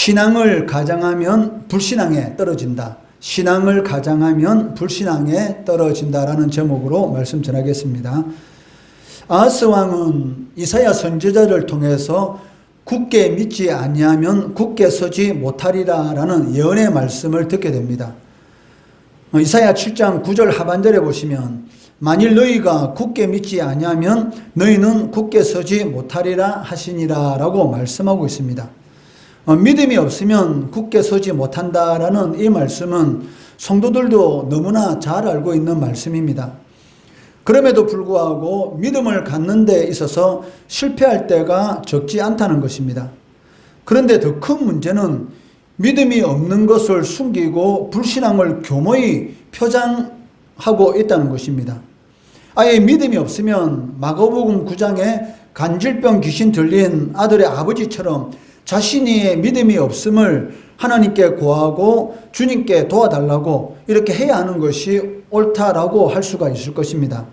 신앙을 가장하면 불신앙에 떨어진다. 신앙을 가장하면 불신앙에 떨어진다라는 제목으로 말씀 전하겠습니다. 아하스 왕은 이사야 선지자를 통해서 굳게 믿지 아니하면 굳게 서지 못하리라라는 예언의 말씀을 듣게 됩니다. 이사야 7장 9절 하반절에 보시면 만일 너희가 굳게 믿지 아니하면 너희는 굳게 서지 못하리라 하시니라라고 말씀하고 있습니다. 믿음이 없으면 굳게 서지 못한다라는 이 말씀은 성도들도 너무나 잘 알고 있는 말씀입니다. 그럼에도 불구하고 믿음을 갖는 데 있어서 실패할 때가 적지 않다는 것입니다. 그런데 더 큰 문제는 믿음이 없는 것을 숨기고 불신앙을 교모히 표장하고 있다는 것입니다. 아예 믿음이 없으면 마가복음 9장에 간질병 귀신 들린 아들의 아버지처럼 자신이 믿음이 없음을 하나님께 구하고 주님께 도와달라고 이렇게 해야 하는 것이 옳다라고 할 수가 있을 것입니다.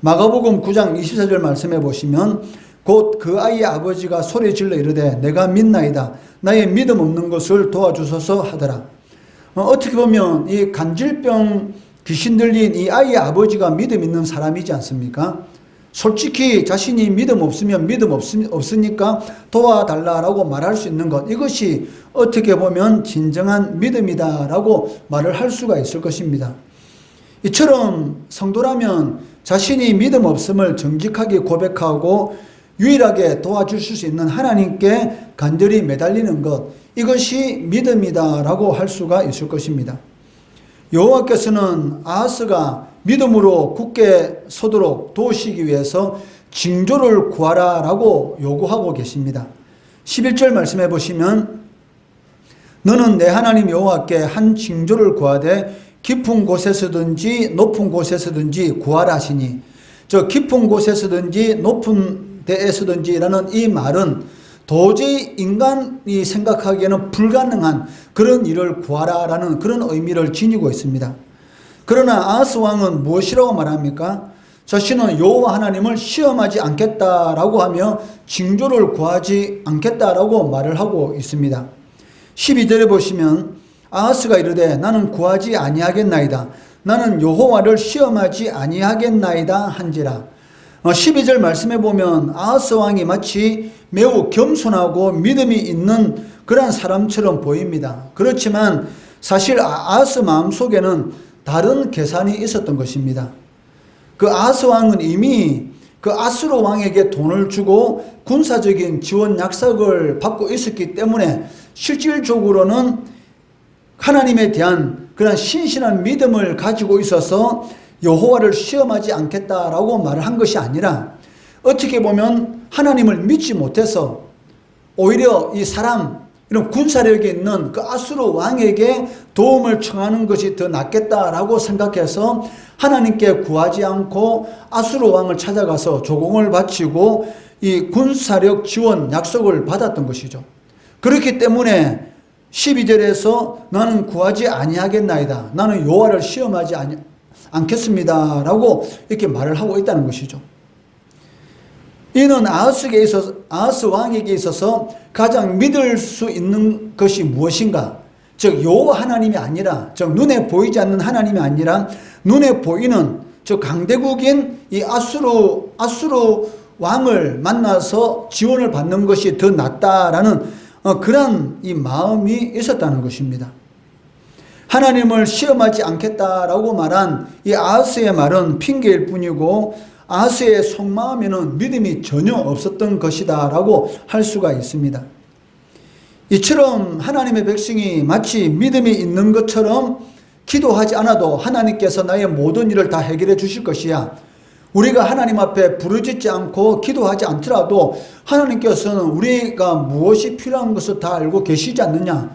마가복음 9장 24절 말씀해 보시면 곧 그 아이의 아버지가 소리 질러 이르되 내가 믿나이다 나의 믿음 없는 것을 도와주소서 하더라. 어떻게 보면 이 간질병 귀신 들린 이 아이의 아버지가 믿음 있는 사람이지 않습니까? 솔직히 자신이 믿음 없으면 믿음 없으니까 도와달라라고 말할 수 있는 것, 이것이 어떻게 보면 진정한 믿음이다라고 말을 할 수가 있을 것입니다. 이처럼 성도라면 자신이 믿음 없음을 정직하게 고백하고 유일하게 도와주실 수 있는 하나님께 간절히 매달리는 것, 이것이 믿음이다라고 할 수가 있을 것입니다. 여호와께서는 아하스가 믿음으로 굳게 서도록 도우시기 위해서 징조를 구하라라고 요구하고 계십니다. 11절 말씀해 보시면 너는 내 하나님 여호와께 한 징조를 구하되 깊은 곳에서든지 높은 곳에서든지 구하라 하시니, 저 깊은 곳에서든지 높은 데에서든지라는 이 말은 도저히 인간이 생각하기에는 불가능한 그런 일을 구하라라는 그런 의미를 지니고 있습니다. 그러나 아하스 왕은 무엇이라고 말합니까? 자신은 여호와 하나님을 시험하지 않겠다라고 하며 징조를 구하지 않겠다라고 말을 하고 있습니다. 12절에 보시면 아하스가 이르되 나는 구하지 아니하겠나이다. 나는 여호와를 시험하지 아니하겠나이다 한지라. 12절 말씀해 보면 아하스 왕이 마치 매우 겸손하고 믿음이 있는 그런 사람처럼 보입니다. 그렇지만 사실 아하스 마음속에는 다른 계산이 있었던 것입니다. 그 아하스 왕은 이미 그 아수르 왕에게 돈을 주고 군사적인 지원 약속을 받고 있었기 때문에 실질적으로는 하나님에 대한 그런 신실한 믿음을 가지고 있어서 여호와를 시험하지 않겠다라고 말을 한 것이 아니라 어떻게 보면 하나님을 믿지 못해서 오히려 이 사람, 이런 군사력이 있는 그 아수르 왕에게 도움을 청하는 것이 더 낫겠다라고 생각해서 하나님께 구하지 않고 아수르 왕을 찾아가서 조공을 바치고 이 군사력 지원 약속을 받았던 것이죠. 그렇기 때문에 12절에서 나는 구하지 아니하겠나이다. 나는 여호와를 시험하지 않겠습니다. 라고 이렇게 말을 하고 있다는 것이죠. 이는 아하스 왕에게 있어서 가장 믿을 수 있는 것이 무엇인가? 즉 여호와 하나님이 아니라, 즉 눈에 보이지 않는 하나님이 아니라 눈에 보이는 즉 강대국인 이 아수르 왕을 만나서 지원을 받는 것이 더 낫다라는 그런 이 마음이 있었다는 것입니다. 하나님을 시험하지 않겠다라고 말한 이 아하스의 말은 핑계일 뿐이고 아하스의 속마음에는 믿음이 전혀 없었던 것이다 라고 할 수가 있습니다. 이처럼 하나님의 백성이 마치 믿음이 있는 것처럼 기도하지 않아도 하나님께서 나의 모든 일을 다 해결해 주실 것이야, 우리가 하나님 앞에 부르짖지 않고 기도하지 않더라도 하나님께서는 우리가 무엇이 필요한 것을 다 알고 계시지 않느냐,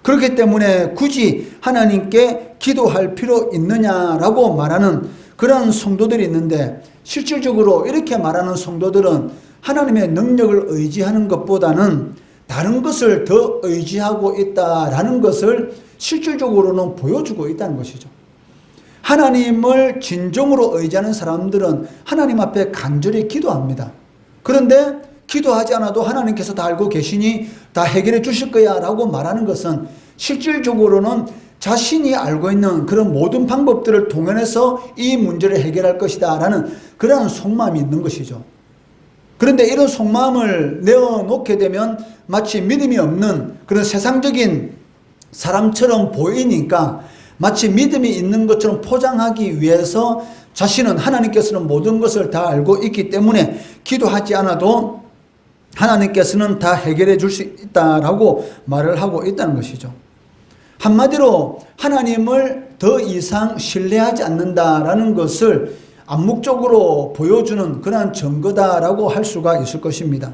그렇기 때문에 굳이 하나님께 기도할 필요 있느냐라고 말하는 그런 성도들이 있는데, 실질적으로 이렇게 말하는 성도들은 하나님의 능력을 의지하는 것보다는 다른 것을 더 의지하고 있다라는 것을 실질적으로는 보여주고 있다는 것이죠. 하나님을 진정으로 의지하는 사람들은 하나님 앞에 간절히 기도합니다. 그런데 기도하지 않아도 하나님께서 다 알고 계시니 다 해결해 주실 거야 라고 말하는 것은 실질적으로는 자신이 알고 있는 그런 모든 방법들을 동원해서 이 문제를 해결할 것이다 라는 그런 속마음이 있는 것이죠. 그런데 이런 속마음을 내어놓게 되면 마치 믿음이 없는 그런 세상적인 사람처럼 보이니까 마치 믿음이 있는 것처럼 포장하기 위해서 자신은 하나님께서는 모든 것을 다 알고 있기 때문에 기도하지 않아도 하나님께서는 다 해결해 줄 수 있다라고 말을 하고 있다는 것이죠. 한마디로 하나님을 더 이상 신뢰하지 않는다라는 것을 암묵적으로 보여주는 그러한 증거다라고 할 수가 있을 것입니다.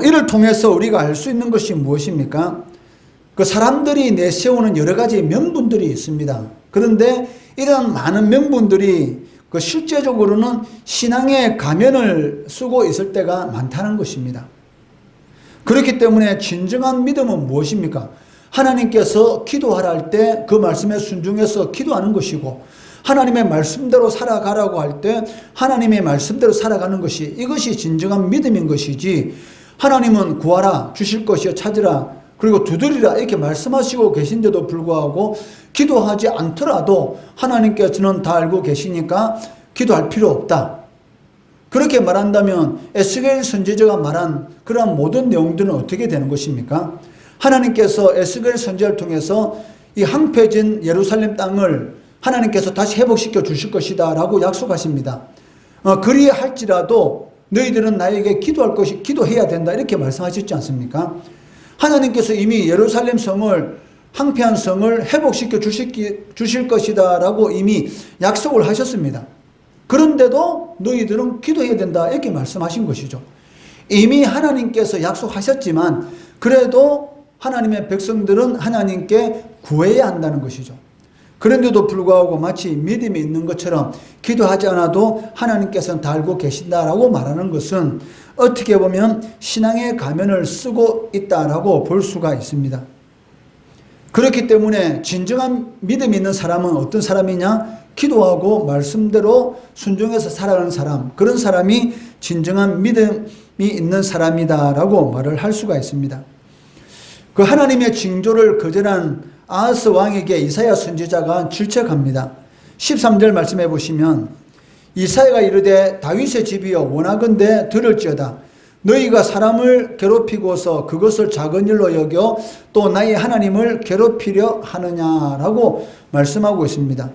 이를 통해서 우리가 알 수 있는 것이 무엇입니까? 그 사람들이 내세우는 여러 가지 명분들이 있습니다. 그런데 이런 많은 명분들이 그 실제적으로는 신앙의 가면을 쓰고 있을 때가 많다는 것입니다. 그렇기 때문에 진정한 믿음은 무엇입니까? 하나님께서 기도하라 할 때 그 말씀에 순종해서 기도하는 것이고, 하나님의 말씀대로 살아가라고 할 때 하나님의 말씀대로 살아가는 것이, 이것이 진정한 믿음인 것이지, 하나님은 구하라 주실 것이요 찾으라 그리고 두드리라 이렇게 말씀하시고 계신데도 불구하고 기도하지 않더라도 하나님께서는 다 알고 계시니까 기도할 필요 없다. 그렇게 말한다면 에스겔 선지자가 말한 그러한 모든 내용들은 어떻게 되는 것입니까? 하나님께서 에스겔 선지자를 통해서 이 황폐해진 예루살렘 땅을 하나님께서 다시 회복시켜 주실 것이다 라고 약속하십니다. 그리할지라도 너희들은 나에게 기도해야 된다 이렇게 말씀하셨지 않습니까? 하나님께서 이미 예루살렘 성을, 황폐한 성을 회복시켜 주실 것이다 라고 이미 약속을 하셨습니다. 그런데도 너희들은 기도해야 된다 이렇게 말씀하신 것이죠. 이미 하나님께서 약속하셨지만 그래도 하나님의 백성들은 하나님께 구해야 한다는 것이죠. 그런데도 불구하고 마치 믿음이 있는 것처럼 기도하지 않아도 하나님께서는 다 알고 계신다라고 말하는 것은 어떻게 보면 신앙의 가면을 쓰고 있다라고 볼 수가 있습니다. 그렇기 때문에 진정한 믿음이 있는 사람은 어떤 사람이냐? 기도하고 말씀대로 순종해서 살아가는 사람, 그런 사람이 진정한 믿음이 있는 사람이다라고 말을 할 수가 있습니다. 그 하나님의 징조를 거절한 아하스 왕에게 이사야 선지자가 질책합니다. 13절 말씀해 보시면 이사야가 이르되 다윗의 집이여 원하건대 들을지어다. 너희가 사람을 괴롭히고서 그것을 작은 일로 여겨 또 나의 하나님을 괴롭히려 하느냐라고 말씀하고 있습니다.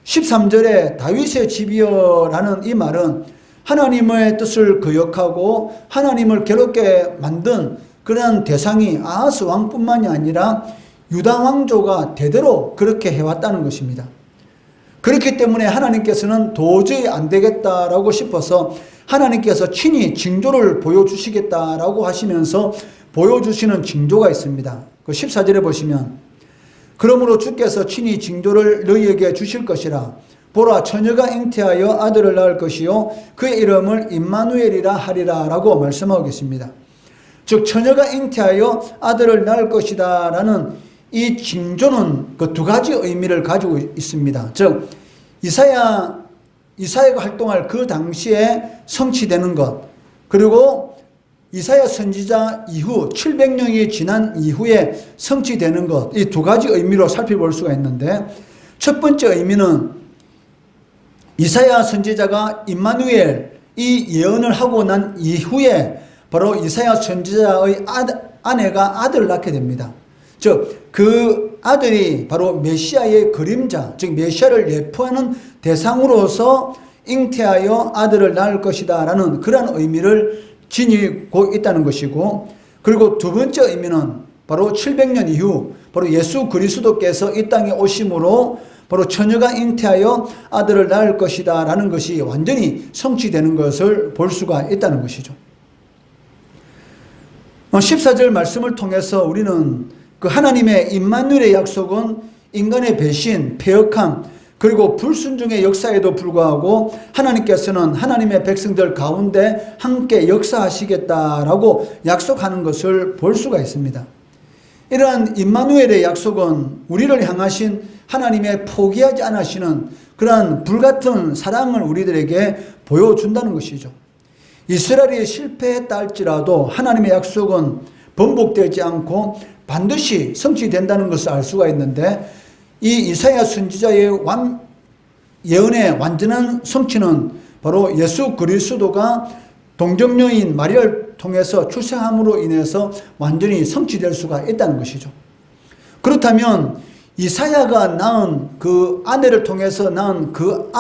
13절에 다윗의 집이여 라는 이 말은 하나님의 뜻을 거역하고 하나님을 괴롭게 만든 그런 대상이 아하스 왕뿐만이 아니라 유다 왕조가 대대로 그렇게 해왔다는 것입니다. 그렇기 때문에 하나님께서는 도저히 안 되겠다라고 싶어서 하나님께서 친히 징조를 보여주시겠다라고 하시면서 보여주시는 징조가 있습니다. 그 14절에 보시면 그러므로 주께서 친히 징조를 너희에게 주실 것이라. 보라 처녀가 잉태하여 아들을 낳을 것이요 그의 이름을 임마누엘이라 하리라 라고 말씀하고 계십니다. 즉 처녀가 잉태하여 아들을 낳을 것이다 라는 이 징조는 그 두 가지 의미를 가지고 있습니다. 즉 이사야가 활동할 그 당시에 성취되는 것, 그리고 이사야 선지자 이후 700년이 지난 이후에 성취되는 것, 이 두 가지 의미로 살펴볼 수가 있는데, 첫 번째 의미는 이사야 선지자가 임마누엘 이 예언을 하고 난 이후에 바로 이사야 선지자의 아내가 아들을 낳게 됩니다. 즉 그 아들이 바로 메시아의 그림자, 즉 메시아를 예표하는 대상으로서 잉태하여 아들을 낳을 것이다 라는 그런 의미를 지니고 있다는 것이고, 그리고 두 번째 의미는 바로 700년 이후 바로 예수 그리스도께서 이 땅에 오심으로 바로 처녀가 잉태하여 아들을 낳을 것이다 라는 것이 완전히 성취되는 것을 볼 수가 있다는 것이죠. 14절 말씀을 통해서 우리는 그 하나님의 임마누엘의 약속은 인간의 배신, 패역함, 그리고 불순종의 역사에도 불구하고 하나님께서는 하나님의 백성들 가운데 함께 역사하시겠다라고 약속하는 것을 볼 수가 있습니다. 이러한 임마누엘의 약속은 우리를 향하신 하나님의 포기하지 않으시는 그러한 불같은 사랑을 우리들에게 보여준다는 것이죠. 이스라엘이 실패했다 할지라도 하나님의 약속은 번복되지 않고 반드시 성취된다는 것을 알 수가 있는데, 이 이사야 선지자의 예언의 완전한 성취는 바로 예수 그리스도가 동정녀인 마리아를 통해서 출생함으로 인해서 완전히 성취될 수가 있다는 것이죠. 그렇다면 이사야가 낳은 그 아내를 통해서 낳은 그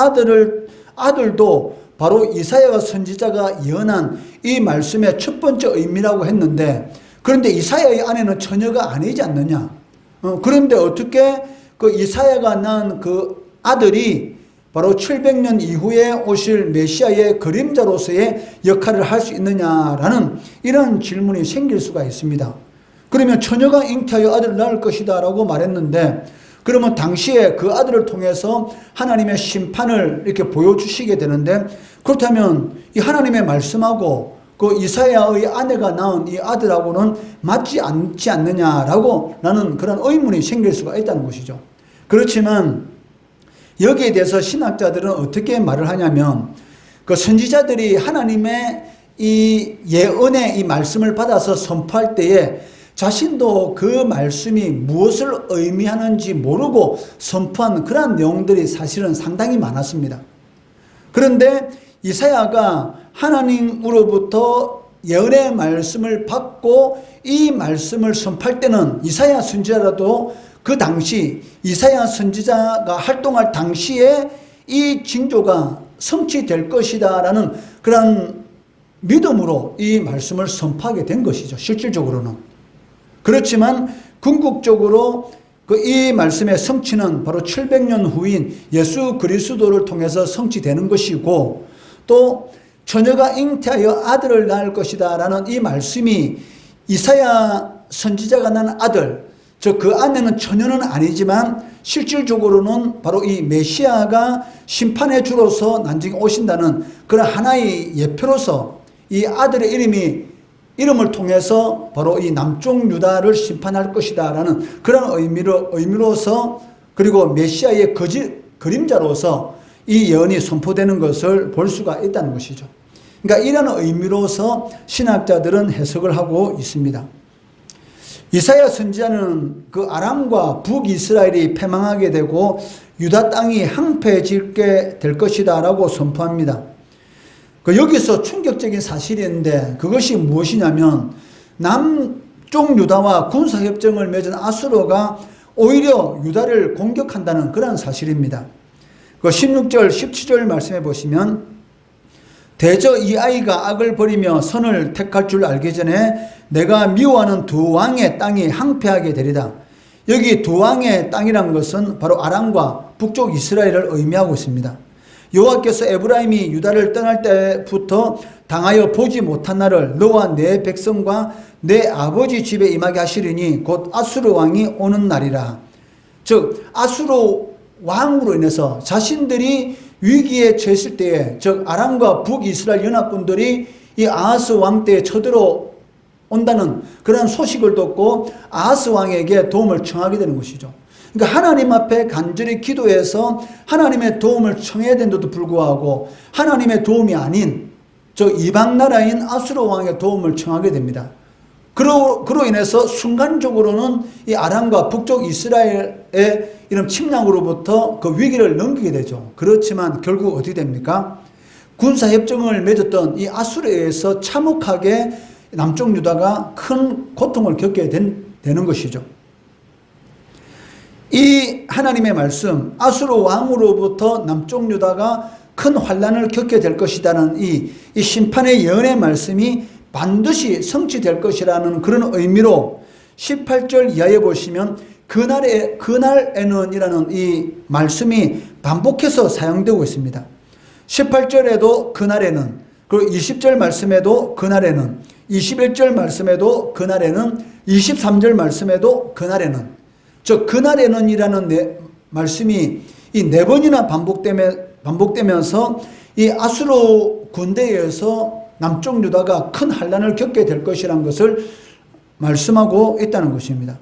아들도 바로 이사야가 선지자가 예언한 이 말씀의 첫 번째 의미라고 했는데, 그런데 이사야의 아내는 처녀가 아니지 않느냐? 그런데 어떻게 그 이사야가 낳은 그 아들이 바로 700년 이후에 오실 메시아의 그림자로서의 역할을 할 수 있느냐라는 이런 질문이 생길 수가 있습니다. 그러면 처녀가 잉태하여 아들을 낳을 것이다 라고 말했는데, 그러면 당시에 그 아들을 통해서 하나님의 심판을 이렇게 보여주시게 되는데, 그렇다면 이 하나님의 말씀하고 그 이사야의 아내가 낳은 이 아들하고는 맞지 않지 않느냐라고 라는 그런 의문이 생길 수가 있다는 것이죠. 그렇지만 여기에 대해서 신학자들은 어떻게 말을 하냐면, 그 선지자들이 하나님의 이 예언의 이 말씀을 받아서 선포할 때에 자신도 그 말씀이 무엇을 의미하는지 모르고 선포한 그러한 내용들이 사실은 상당히 많았습니다. 그런데 이사야가 하나님으로부터 예언의 말씀을 받고 이 말씀을 선포할 때는 이사야 선지자라도 그 당시 이사야 선지자가 활동할 당시에 이 징조가 성취될 것이다 라는 그런 믿음으로 이 말씀을 선포하게 된 것이죠. 실질적으로는. 그렇지만 궁극적으로 그 이 말씀의 성취는 바로 700년 후인 예수 그리스도를 통해서 성취되는 것이고, 또 처녀가 잉태하여 아들을 낳을 것이다 라는 이 말씀이 이사야 선지자가 낳은 아들, 즉 그 아내는 처녀는 아니지만 실질적으로는 바로 이 메시아가 심판의 주로서 난징에 오신다는 그런 하나의 예표로서 이 아들의 이름을 통해서 바로 이 남쪽 유다를 심판할 것이다 라는 그런 의미로서, 그리고 메시아의 그림자로서 이 예언이 선포되는 것을 볼 수가 있다는 것이죠. 그러니까 이런 의미로서 신학자들은 해석을 하고 있습니다. 이사야 선지자는 그 아람과 북이스라엘이 패망하게 되고 유다 땅이 황폐해지게 될 것이다 라고 선포합니다. 여기서 충격적인 사실인데, 그것이 무엇이냐면 남쪽 유다와 군사협정을 맺은 아수르가 오히려 유다를 공격한다는 그런 사실입니다. 16절 17절 말씀해 보시면, 대저 이 아이가 악을 버리며 선을 택할 줄 알기 전에 내가 미워하는 두 왕의 땅이 황폐하게 되리다. 여기 두 왕의 땅이란 것은 바로 아람과 북쪽 이스라엘을 의미하고 있습니다. 여호와께서 에브라임이 유다를 떠날 때부터 당하여 보지 못한 날을 너와 내 백성과 내 아버지 집에 임하게 하시리니 곧 아수르 왕이 오는 날이라. 즉 아수르 왕으로 인해서 자신들이 위기에 처했을 때에, 즉 아람과 북이스라엘 연합군들이 이 아하스 왕 때에 쳐들어온다는 그런 소식을 듣고 아하스 왕에게 도움을 청하게 되는 것이죠. 그러니까 하나님 앞에 간절히 기도해서 하나님의 도움을 청해야 되는데도 불구하고 하나님의 도움이 아닌 저 이방 나라인 아수르 왕의 도움을 청하게 됩니다. 그로 인해서 순간적으로는 이 아람과 북쪽 이스라엘의 이런 침략으로부터 그 위기를 넘기게 되죠. 그렇지만 결국 어떻게 됩니까? 군사협정을 맺었던 이 아수르에 의해서 참혹하게 남쪽 유다가 큰 고통을 겪게 되는 것이죠. 이 하나님의 말씀, 아수르 왕으로부터 남쪽 유다가 큰 환난을 겪게 될 것이라는 이 심판의 예언의 말씀이 반드시 성취될 것이라는 그런 의미로 18절 이하에 보시면 그날에는 이라는 이 말씀이 반복해서 사용되고 있습니다. 18절에도 그날에는, 그리고 20절 말씀에도 그날에는, 21절 말씀에도 그날에는, 23절 말씀에도 그날에는, 즉 그날에는 이라는 말씀이 이 네 번이나 반복되면서 이 아수르 군대에 의해서 남쪽 유다가 큰 환난을 겪게 될 것이라는 것을 말씀하고 있다는 것입니다.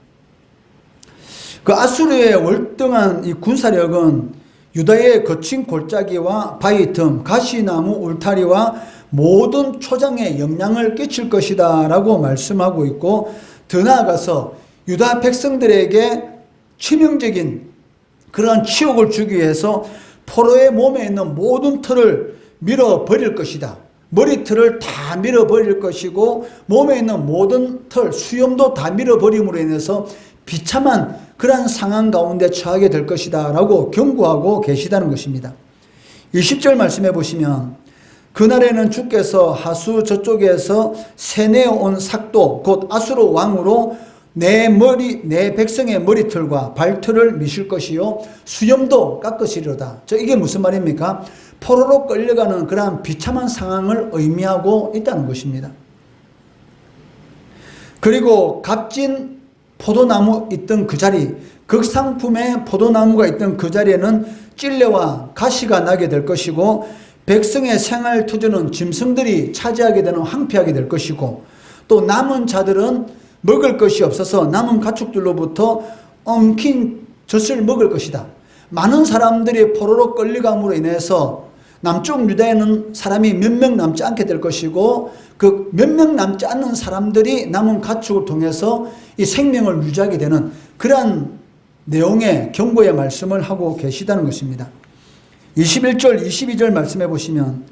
그 아수르의 월등한 이 군사력은 유다의 거친 골짜기와 바위 틈, 가시나무 울타리와 모든 초장에 영향을 끼칠 것이다 라고 말씀하고 있고, 더 나아가서 유다 백성들에게 치명적인 그러한 치욕을 주기 위해서 포로의 몸에 있는 모든 털을 밀어버릴 것이다. 머리털을 다 밀어버릴 것이고 몸에 있는 모든 털, 수염도 다 밀어버림으로 인해서 비참한 그러한 상황 가운데 처하게 될 것이다 라고 경고하고 계시다는 것입니다. 20절 말씀해 보시면, 그날에는 주께서 하수 저쪽에서 세내어온 삭도 곧 아수르 왕으로 내 백성의 머리털과 발털을 미실 것이요 수염도 깎으시리로다. 이게 무슨 말입니까? 포로로 끌려가는 그러한 비참한 상황을 의미하고 있다는 것입니다. 그리고 값진 포도나무 있던 그 자리, 극상품의 포도나무가 있던 그 자리에는 찔레와 가시가 나게 될 것이고, 백성의 생활 터전은 짐승들이 차지하게 되는 황폐하게 될 것이고, 또 남은 자들은 먹을 것이 없어서 남은 가축들로부터 엉킨 젖을 먹을 것이다. 많은 사람들이 포로로 끌려감으로 인해서 남쪽 유다에는 사람이 몇 명 남지 않게 될 것이고, 그 몇 명 남지 않는 사람들이 남은 가축을 통해서 이 생명을 유지하게 되는 그러한 내용의 경고의 말씀을 하고 계시다는 것입니다. 21절 22절 말씀해 보시면,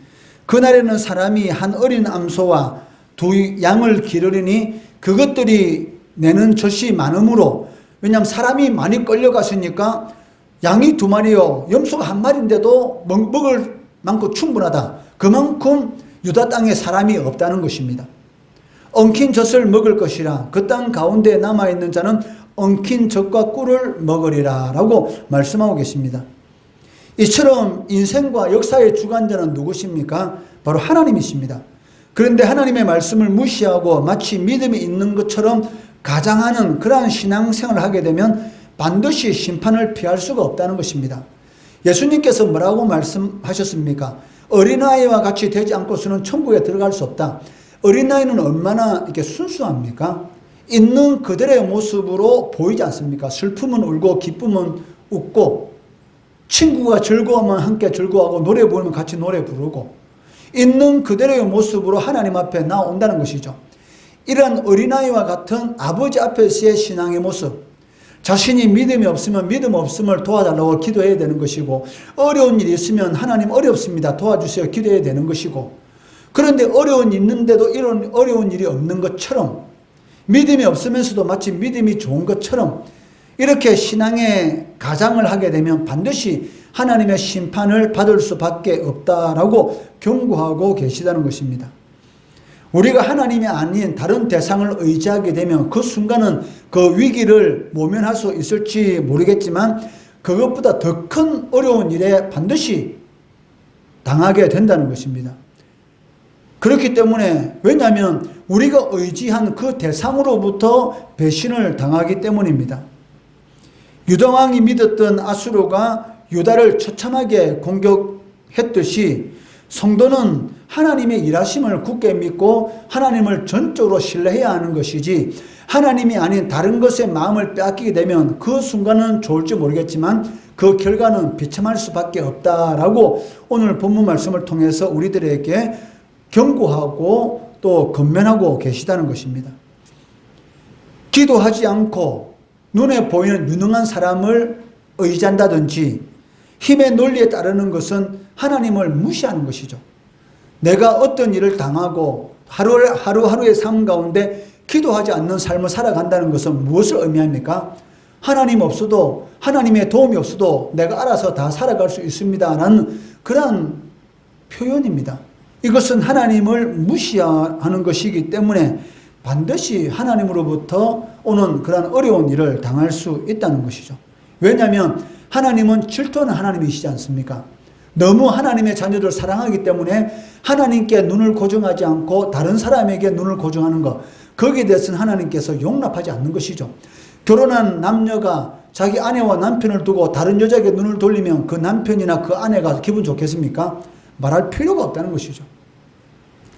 그날에는 사람이 한 어린 암소와 두 양을 기르리니 그것들이 내는 젖이 많으므로, 왜냐하면 사람이 많이 끌려갔으니까 양이 2마리요 염소가 1마리인데도 먹을 만큼 충분하다. 그만큼 유다 땅에 사람이 없다는 것입니다. 엉킨 젖을 먹을 것이라, 그 땅 가운데 남아있는 자는 엉킨 젖과 꿀을 먹으리라 라고 말씀하고 계십니다. 이처럼 인생과 역사의 주관자는 누구십니까? 바로 하나님이십니다. 그런데 하나님의 말씀을 무시하고 마치 믿음이 있는 것처럼 가장하는 그러한 신앙생활을 하게 되면 반드시 심판을 피할 수가 없다는 것입니다. 예수님께서 뭐라고 말씀하셨습니까? 어린아이와 같이 되지 않고서는 천국에 들어갈 수 없다. 어린아이는 얼마나 이렇게 순수합니까? 있는 그들의 모습으로 보이지 않습니까? 슬픔은 울고 기쁨은 웃고, 친구가 즐거우면 함께 즐거워하고, 노래 부르면 같이 노래 부르고, 있는 그대로의 모습으로 하나님 앞에 나온다는 것이죠. 이런 어린아이와 같은 아버지 앞에서의 신앙의 모습, 자신이 믿음이 없으면 믿음 없음을 도와달라고 기도해야 되는 것이고, 어려운 일이 있으면 하나님 어렵습니다 도와주세요 기도해야 되는 것이고, 그런데 어려운 일이 있는데도 이런 어려운 일이 없는 것처럼, 믿음이 없으면서도 마치 믿음이 좋은 것처럼 이렇게 신앙의 가장을 하게 되면 반드시 하나님의 심판을 받을 수밖에 없다라고 경고하고 계시다는 것입니다. 우리가 하나님이 아닌 다른 대상을 의지하게 되면 그 순간은 그 위기를 모면할 수 있을지 모르겠지만 그것보다 더 큰 어려운 일에 반드시 당하게 된다는 것입니다. 그렇기 때문에, 왜냐하면 우리가 의지한 그 대상으로부터 배신을 당하기 때문입니다. 유다왕이 믿었던 아수르가 유다를 처참하게 공격했듯이 성도는 하나님의 일하심을 굳게 믿고 하나님을 전적으로 신뢰해야 하는 것이지, 하나님이 아닌 다른 것에 마음을 빼앗기게 되면 그 순간은 좋을지 모르겠지만 그 결과는 비참할 수밖에 없다라고 오늘 본문 말씀을 통해서 우리들에게 경고하고 또 권면하고 계시다는 것입니다. 기도하지 않고 눈에 보이는 유능한 사람을 의지한다든지 힘의 논리에 따르는 것은 하나님을 무시하는 것이죠. 내가 어떤 일을 당하고 하루하루의 삶 가운데 기도하지 않는 삶을 살아간다는 것은 무엇을 의미합니까? 하나님 없어도, 하나님의 도움이 없어도 내가 알아서 다 살아갈 수 있습니다라는 그런 표현입니다. 이것은 하나님을 무시하는 것이기 때문에 반드시 하나님으로부터 오는 그런 어려운 일을 당할 수 있다는 것이죠. 왜냐하면 하나님은 질투하는 하나님이시지 않습니까? 너무 하나님의 자녀들을 사랑하기 때문에 하나님께 눈을 고정하지 않고 다른 사람에게 눈을 고정하는 것, 거기에 대해서는 하나님께서 용납하지 않는 것이죠. 결혼한 남녀가 자기 아내와 남편을 두고 다른 여자에게 눈을 돌리면 그 남편이나 그 아내가 기분 좋겠습니까? 말할 필요가 없다는 것이죠.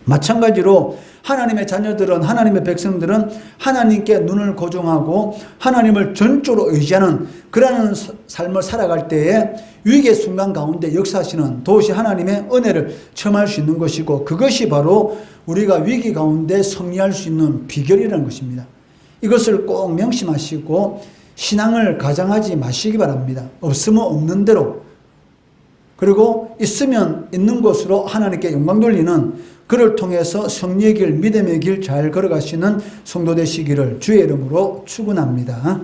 마찬가지로 하나님의 자녀들은, 하나님의 백성들은 하나님께 눈을 고정하고 하나님을 전적으로 의지하는 그러한 삶을 살아갈 때에 위기의 순간 가운데 역사하시는 도시 하나님의 은혜를 체험할 수 있는 것이고, 그것이 바로 우리가 위기 가운데 승리할 수 있는 비결이라는 것입니다. 이것을 꼭 명심하시고 신앙을 가장하지 마시기 바랍니다. 없으면 없는 대로, 그리고 있으면 있는 것으로 하나님께 영광 돌리는, 그를 통해서 승리의 길, 믿음의 길 잘 걸어가시는 성도 되시기를 주의 이름으로 축원합니다.